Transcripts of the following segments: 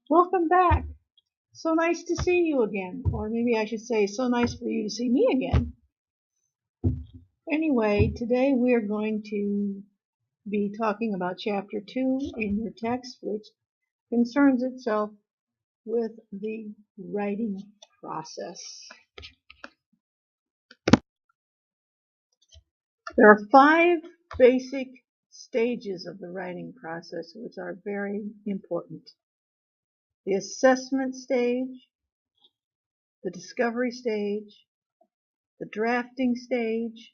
Welcome back. So nice to see you again. Or maybe I should say, so nice for you to see me again. Anyway, today we are going to be talking about Chapter 2 in your text, which concerns itself with the writing process. There are 5 basic stages of the writing process which are very important. The assessment stage, the discovery stage, the drafting stage,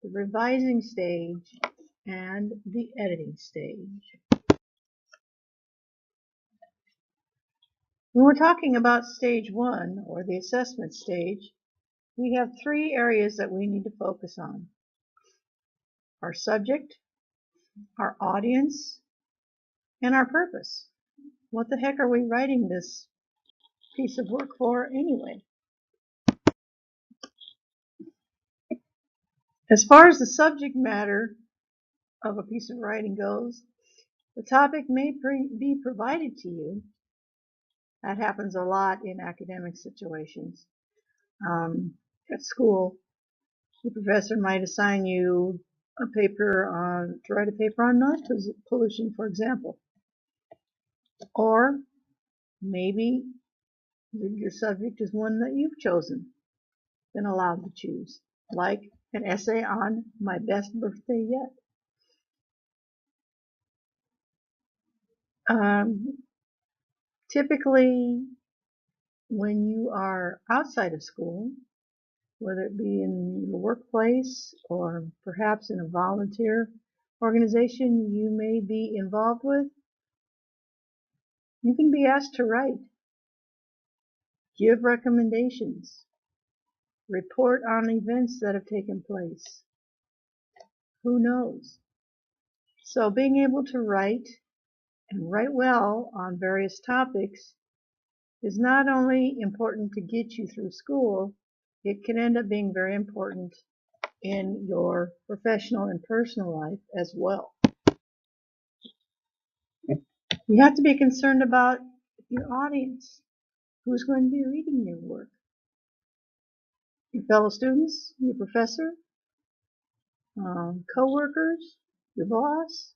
the revising stage, and the editing stage. When we're talking about stage 1, or the assessment stage, we have 3 areas that we need to focus on. Our subject, our audience, and our purpose. What the heck are we writing this piece of work for anyway? As far as the subject matter of a piece of writing goes, the topic may be provided to you. That happens a lot in academic situations. At school, the professor might assign you a paper to write a paper on noise pollution, for example. Or maybe your subject is one that you've chosen, been allowed to choose, like an essay on my best birthday yet. Typically, when you are outside of school, whether it be in your workplace or perhaps in a volunteer organization you may be involved with, you can be asked to write, give recommendations, report on events that have taken place. Who knows? So being able to write and write well on various topics is not only important to get you through school, it can end up being very important in your professional and personal life as well. You have to be concerned about your audience. Who's going to be reading your work? Your fellow students, your professor, co-workers, your boss.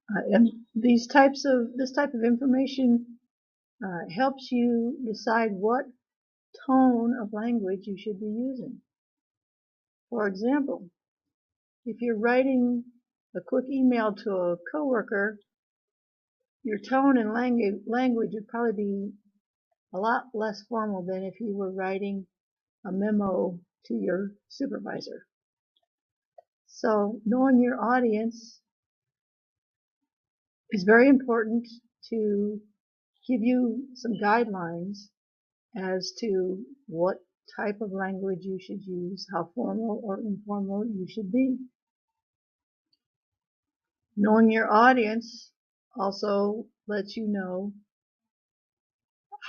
And this type of information helps you decide what tone of language you should be using. For example, if you're writing a quick email to a coworker, your tone and language would probably be a lot less formal than if you were writing a memo to your supervisor. So knowing your audience is very important to give you some guidelines as to what type of language you should use, how formal or informal you should be. Knowing your audience also lets you know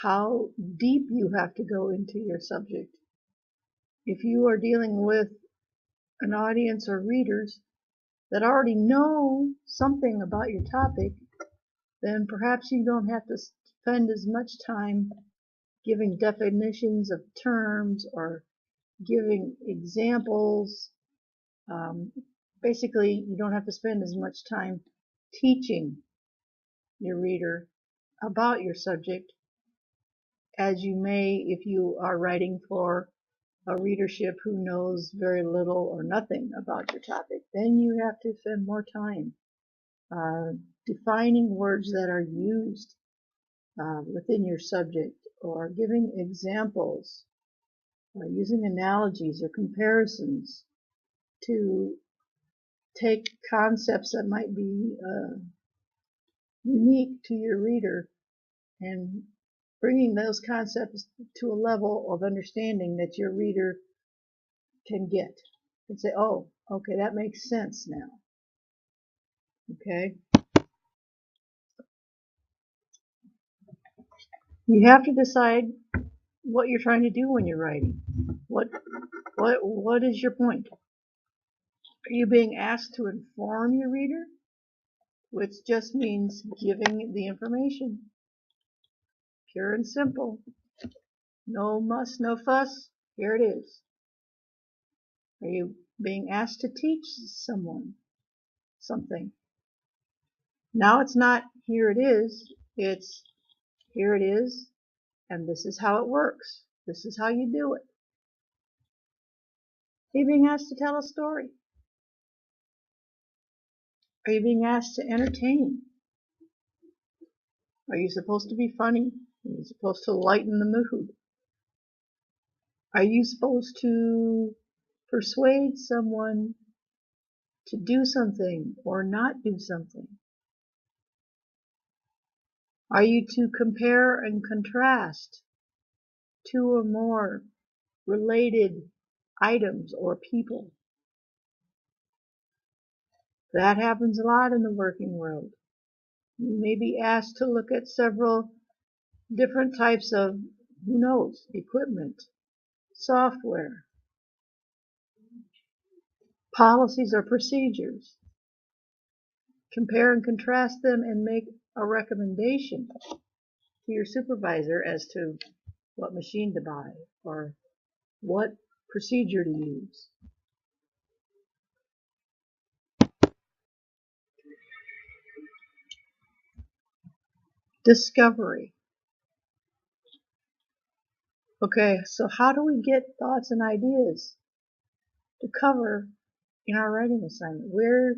how deep you have to go into your subject. If you are dealing with an audience or readers that already know something about your topic, then perhaps you don't have to spend as much time giving definitions of terms or giving examples. Basically, you don't have to spend as much time teaching your reader about your subject as you may if you are writing for a readership who knows very little or nothing about your topic. Then you have to spend more time defining words that are used within your subject, or giving examples, using analogies or comparisons to take concepts that might be unique to your reader and bringing those concepts to a level of understanding that your reader can get and say, oh, okay, that makes sense now. Okay. You have to decide what you're trying to do when you're writing. What is your point? Are you being asked to inform your reader? which just means giving the information. Pure and simple. No muss, no fuss. Here it is. Are you being asked to teach someone something? Now it's not here it is, it's here it is, and this is how it works. This is how you do it. Are you being asked to tell a story? Are you being asked to entertain? Are you supposed to be funny? Are you supposed to lighten the mood? Are you supposed to persuade someone to do something or not do something? Are you to compare and contrast two or more related items or people? That happens a lot in the working world. You may be asked to look at several different types of, who knows, equipment, software, policies or procedures. Compare and contrast them and make a recommendation to your supervisor as to what machine to buy or what procedure to use. Discovery. Okay, so how do we get thoughts and ideas to cover in our writing assignment? Where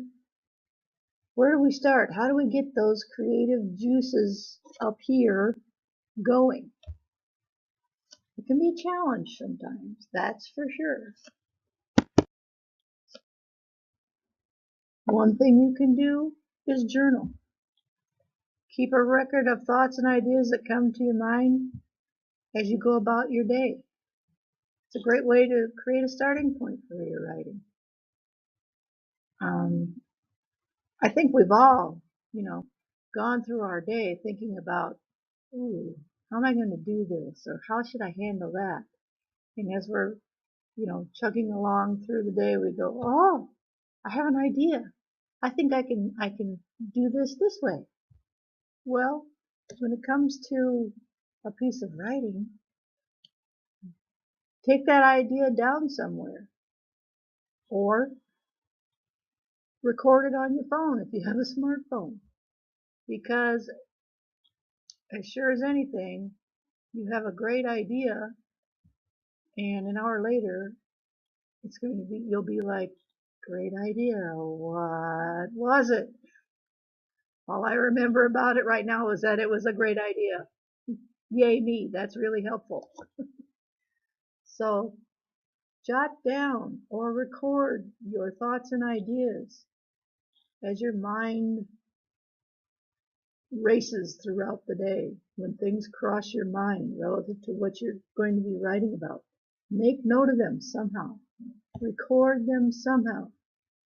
do we start? How do we get those creative juices up here going? It can be a challenge sometimes, that's for sure. One thing you can do is journal. Keep a record of thoughts and ideas that come to your mind as you go about your day. It's a great way to create a starting point for your writing. I think we've all, gone through our day thinking about, ooh, how am I going to do this? Or how should I handle that? And as we're, chugging along through the day, we go, oh, I have an idea. I think I can do this way. Well, when it comes to a piece of writing, take that idea down somewhere or record it on your phone if you have a smartphone, because as sure as anything, you have a great idea and an hour later you'll be like, great idea, what was it? All I remember about it right now is that it was a great idea. Yay me, that's really helpful. So jot down or record your thoughts and ideas as your mind races throughout the day. When things cross your mind relative to what you're going to be writing about, make note of them somehow. Record them somehow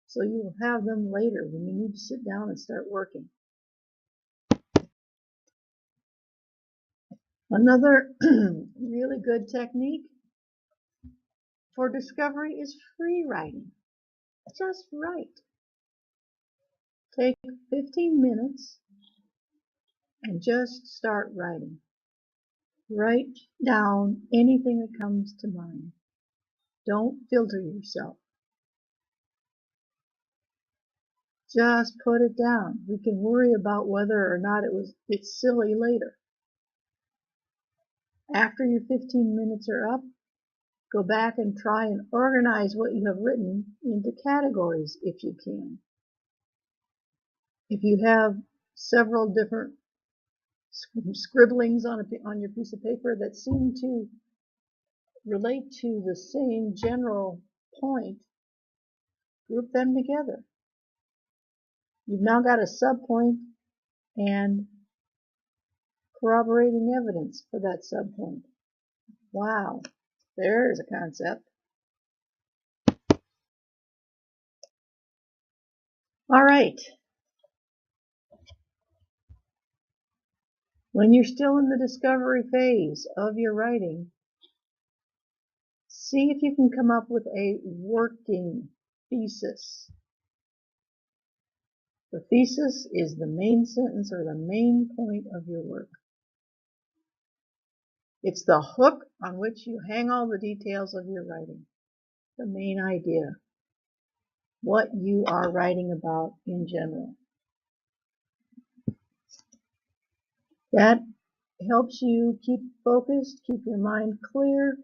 so you will have them later when you need to sit down and start working. Another really good technique for discovery is free writing. Just write. Take 15 minutes and just start writing. Write down anything that comes to mind. Don't filter yourself. Just put it down. We can worry about whether or not it's silly later. After your 15 minutes are up, go back and try and organize what you have written into categories if you can. If you have several different scribblings on your piece of paper that seem to relate to the same general point, group them together. You've now got a subpoint and corroborating evidence for that subpoint. Wow, there's a concept. All right. When you're still in the discovery phase of your writing, see if you can come up with a working thesis. The thesis is the main sentence or the main point of your work. It's the hook on which you hang all the details of your writing, the main idea, what you are writing about in general. That helps you keep focused, keep your mind clear,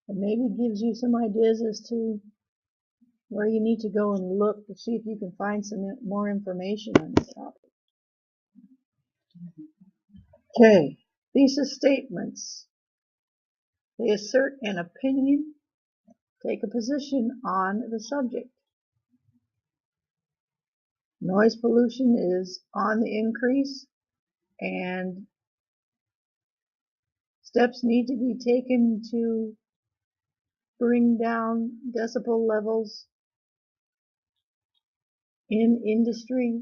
and maybe gives you some ideas as to where you need to go and look to see if you can find some more information on this topic. Okay, thesis statements. They assert an opinion, take a position on the subject. Noise pollution is on the increase, and steps need to be taken to bring down decibel levels in industry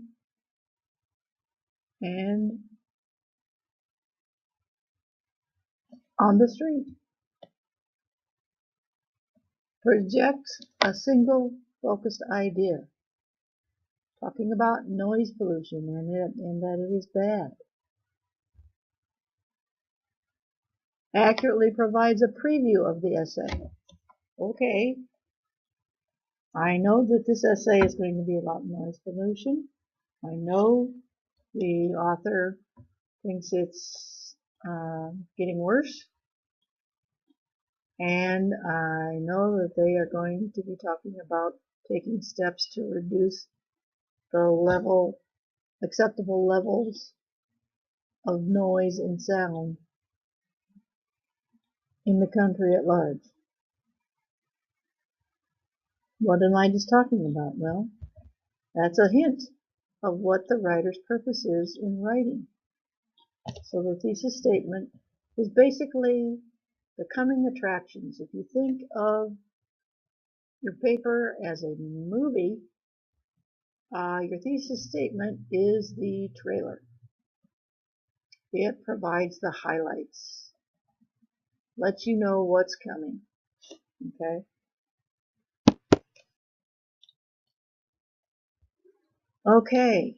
and on the street. Projects a single focused idea, talking about noise pollution and that it is bad. Accurately provides a preview of the essay. Okay, I know that this essay is going to be about noise pollution. I know the author thinks it's getting worse. And I know that they are going to be talking about taking steps to reduce the acceptable levels of noise and sound in the country at large. What am I just talking about? Well, that's a hint of what the writer's purpose is in writing. So the thesis statement is basically the coming attractions. If you think of your paper as a movie, your thesis statement is the trailer. It provides the highlights, lets you know what's coming. Okay. Okay.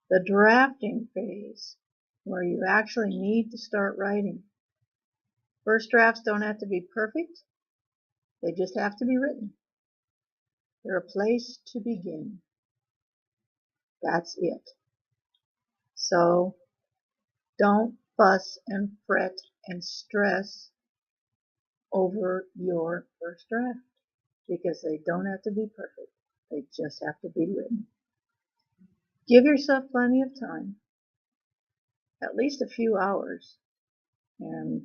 The drafting phase, where you actually need to start writing. First drafts don't have to be perfect. They just have to be written. They're a place to begin. That's it. So don't fuss and fret and stress over your first draft, because they don't have to be perfect. They just have to be written. Give yourself plenty of time, at least a few hours, and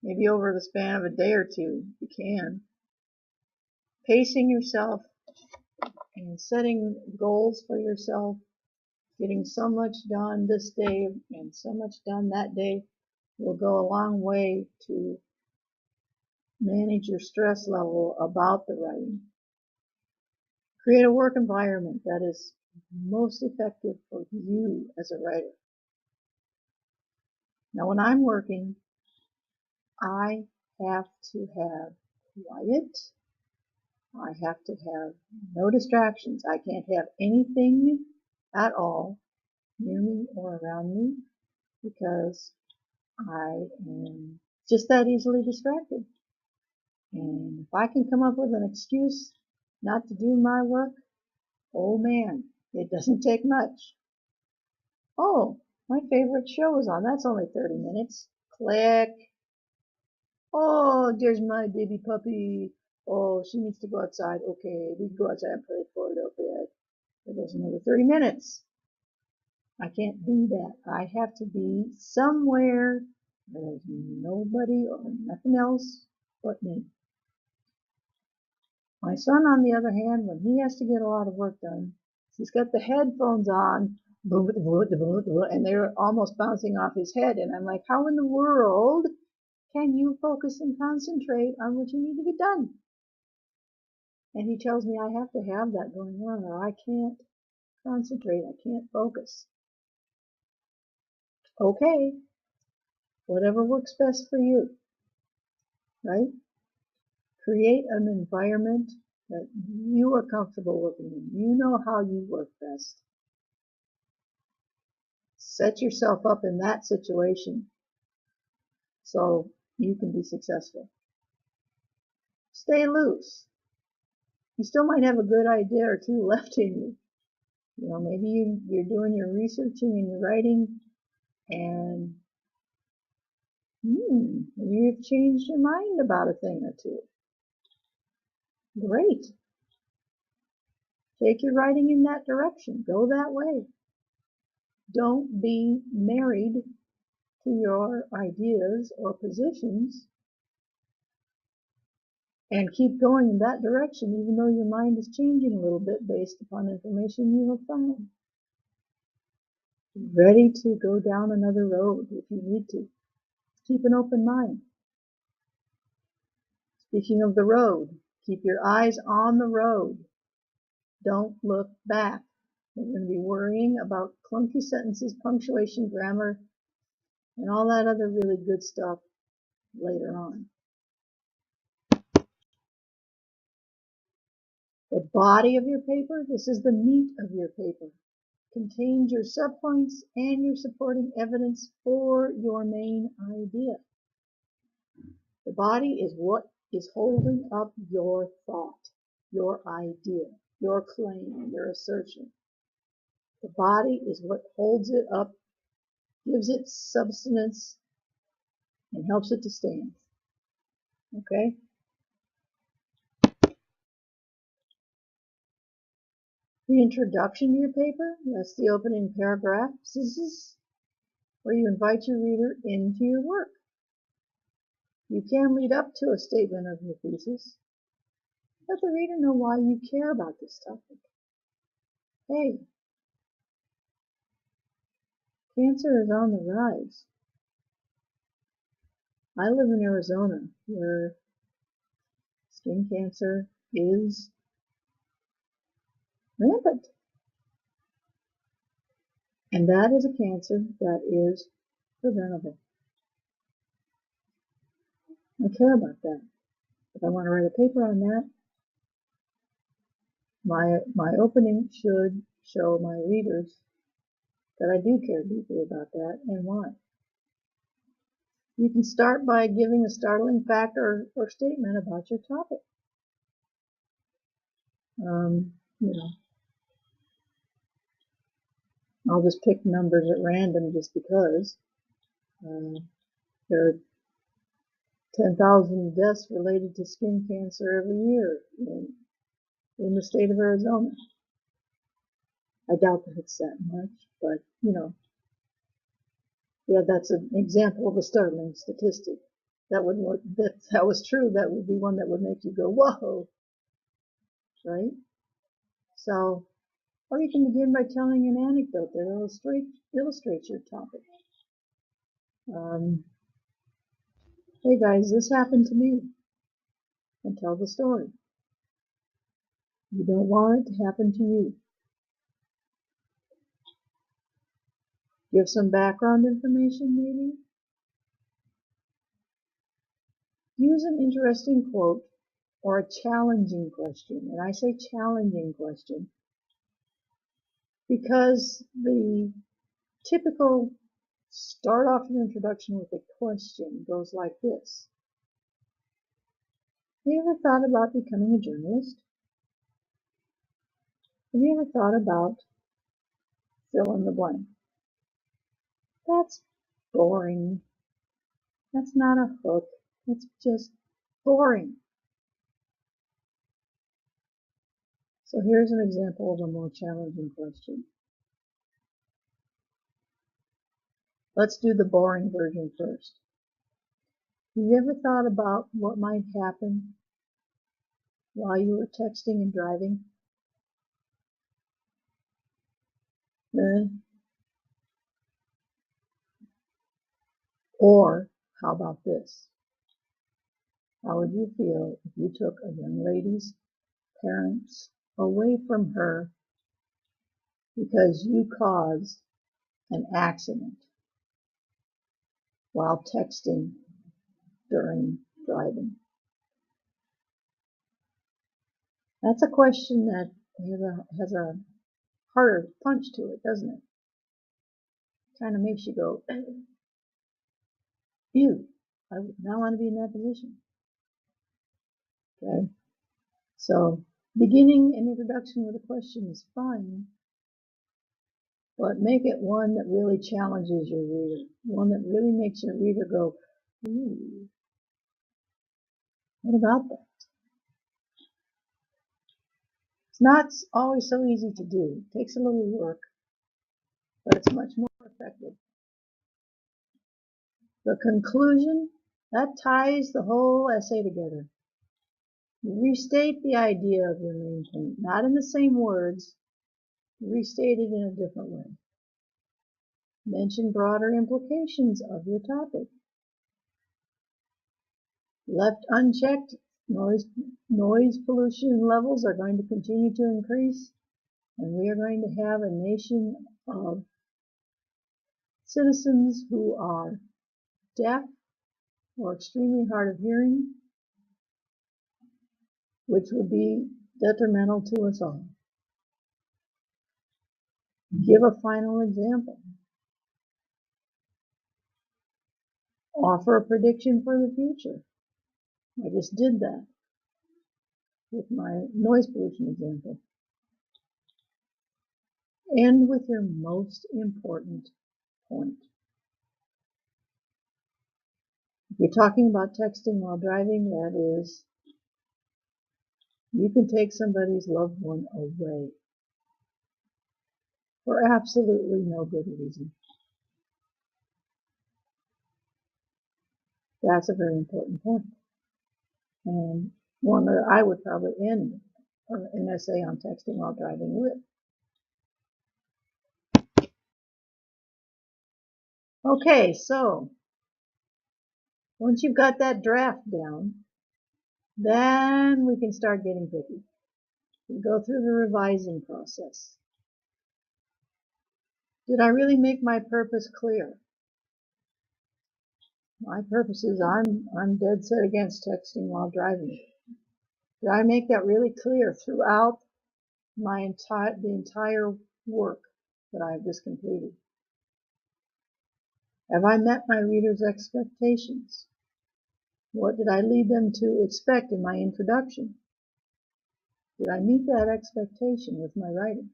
maybe over the span of a day or two, you can. Pacing yourself and setting goals for yourself, getting so much done this day and so much done that day, will go a long way to manage your stress level about the writing. Create a work environment that is most effective for you as a writer. Now, when I'm working, I have to have quiet. I have to have no distractions. I can't have anything at all near me or around me, because I am just that easily distracted. And if I can come up with an excuse not to do my work, oh man, it doesn't take much. Oh, my favorite show is on. That's only 30 minutes. Click. Oh, there's my baby puppy. Oh, she needs to go outside. Okay, we can go outside and play for a little bit. There goes another 30 minutes. I can't do that. I have to be somewhere where there's nobody or nothing else but me. My son, on the other hand, when he has to get a lot of work done, he's got the headphones on, and they're almost bouncing off his head. And I'm like, how in the world can you focus and concentrate on what you need to get done? And he tells me I have to have that going on, or I can't concentrate, I can't focus. Okay, whatever works best for you, right? Create an environment that you are comfortable working in. You know how you work best. Set yourself up in that situation so you can be successful. Stay loose. You still might have a good idea or two left in you. You know, maybe you're doing your researching and your writing, and you've changed your mind about a thing or two. Great. Take your writing in that direction. Go that way. Don't be married to your ideas or positions and keep going in that direction even though your mind is changing a little bit based upon information you have found. Ready to go down another road if you need to. Keep an open mind. Speaking of the road, keep your eyes on the road. Don't look back. You're going to be worrying about clunky sentences, punctuation, grammar, and all that other really good stuff later on. The body of your paper, this is the meat of your paper, contains your subpoints and your supporting evidence for your main idea. The body is what is holding up your thought, your idea, your claim, your assertion. The body is what holds it up, gives it substance, and helps it to stand. Okay? The introduction to your paper, that's the opening paragraph. This is where you invite your reader into your work. You can lead up to a statement of your thesis. Let the reader know why you care about this topic. Hey, cancer is on the rise. I live in Arizona, where skin cancer is rampant. And that is a cancer that is preventable. I care about that. If I want to write a paper on that, my opening should show my readers that I do care deeply about that and why. You can start by giving a startling fact or statement about your topic. You know, I'll just pick numbers at random just because. There are 10,000 deaths related to skin cancer every year in the state of Arizona. I doubt that it's that much, but you know, yeah, that's an example of a startling statistic. That would work. That was true. That would be one that would make you go, whoa, right? So, or you can begin by telling an anecdote that illustrates your topic. Hey guys, this happened to me, and tell the story. You don't want it to happen to you. Give some background information, maybe. Use an interesting quote or a challenging question. And I say challenging question because the typical start off your introduction with a question goes like this. Have you ever thought about becoming a journalist? Have you ever thought about fill in the blank? That's boring. That's not a hook. It's just boring. So here's an example of a more challenging question. Let's do the boring version first. Have you ever thought about what might happen while you were texting and driving? Or how about this? How would you feel if you took a young lady's parents away from her because you caused an accident while texting during driving? That's a question that has a harder punch to it, doesn't it? Kind of makes you go, ew, I would not want to be in that position. Okay, so beginning an introduction with a question is fine, but make it one that really challenges your reader, one that really makes your reader go, ooh, what about that? It's not always so easy to do. It takes a little work, but it's much more effective. The conclusion, that ties the whole essay together. You restate the idea of your main point, not in the same words, restate it in a different way. Mention broader implications of your topic. Left unchecked, noise pollution levels are going to continue to increase, and we are going to have a nation of citizens who are deaf or extremely hard of hearing, which would be detrimental to us all. Give a final example. Offer a prediction for the future. I just did that with my noise pollution example. End with your most important point. If you're talking about texting while driving, that is, you can take somebody's loved one away for absolutely no good reason. That's a very important point, and one that I would probably end an essay on texting while driving with. Okay, so once you've got that draft down, then we can start getting picky. We go through the revising process. Did I really make my purpose clear? My purpose is I'm dead set against texting while driving. Did I make that really clear throughout the entire work that I've just completed? Have I met my readers' expectations? What did I lead them to expect in my introduction? Did I meet that expectation with my writing?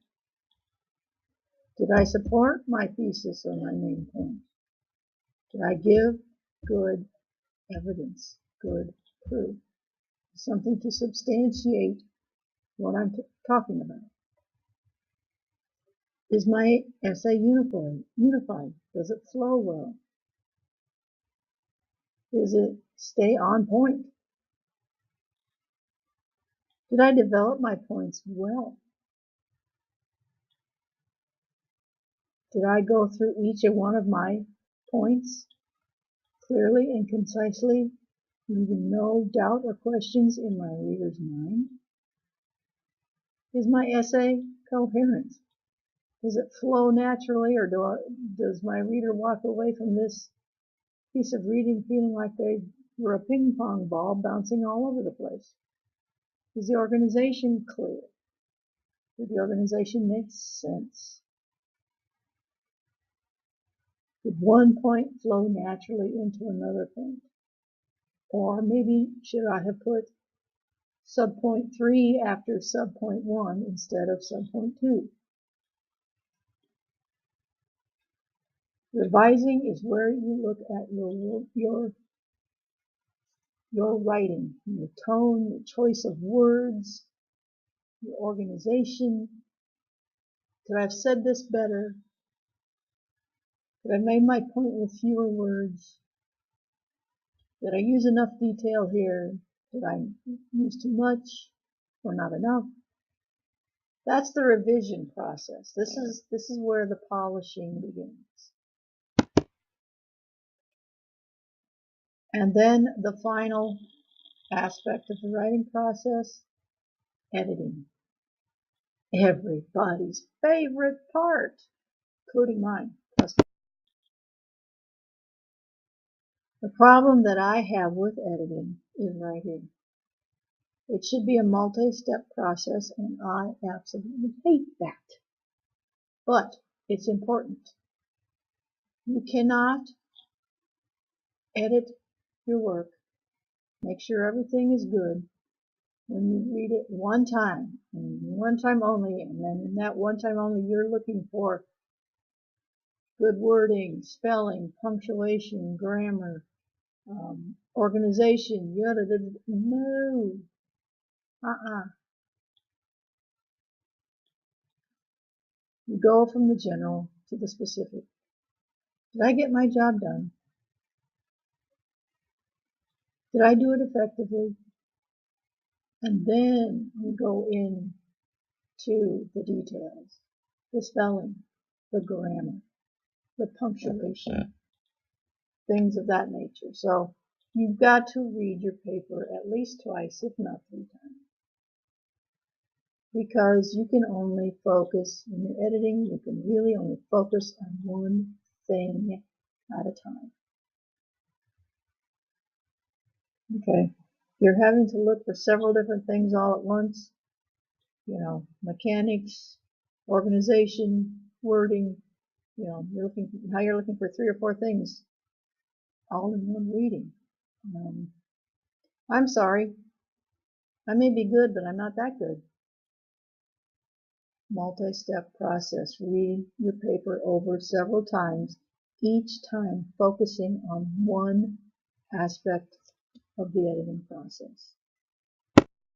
Did I support my thesis or my main point? Did I give good evidence, good proof, something to substantiate what I'm talking about? Is my essay unified? Does it flow well? Does it stay on point? Did I develop my points well? Did I go through each one of my points clearly and concisely, leaving no doubt or questions in my reader's mind? Is my essay coherent? Does it flow naturally, or does my reader walk away from this piece of reading feeling like they were a ping pong ball bouncing all over the place? Is the organization clear? Did the organization make sense? Did one point flow naturally into another point? Or maybe should I have put subpoint 3 after subpoint 1 instead of subpoint 2? Revising is where you look at your writing, your tone, your choice of words, your organization. Could I have said this better? Could I have made my point with fewer words? Did I use enough detail here? Did I use too much or not enough? That's the revision process. This is where the polishing begins. And then the final aspect of the writing process, editing. Everybody's favorite part, including mine. The problem that I have with editing is right here. It should be a multi-step process, and I absolutely hate that. But it's important. You cannot edit your work, make sure everything is good, when you read it one time, and one time only, and then in that one time only you're looking for good wording, spelling, punctuation, grammar, organization, yada, no, You go from the general to the specific. Did I get my job done? Did I do it effectively? And then you go in to the details, the spelling, the grammar, the punctuation, things of that nature. So you've got to read your paper at least twice, if not 3 times. Because you can only focus, when you're editing, you can really only focus on one thing at a time. Okay, you're having to look for several different things all at once, mechanics, organization, wording, now you're looking for 3 or 4 things all in one reading. I'm sorry, I may be good, but I'm not that good. Multi-step process. Read your paper over several times, each time focusing on one aspect of the editing process.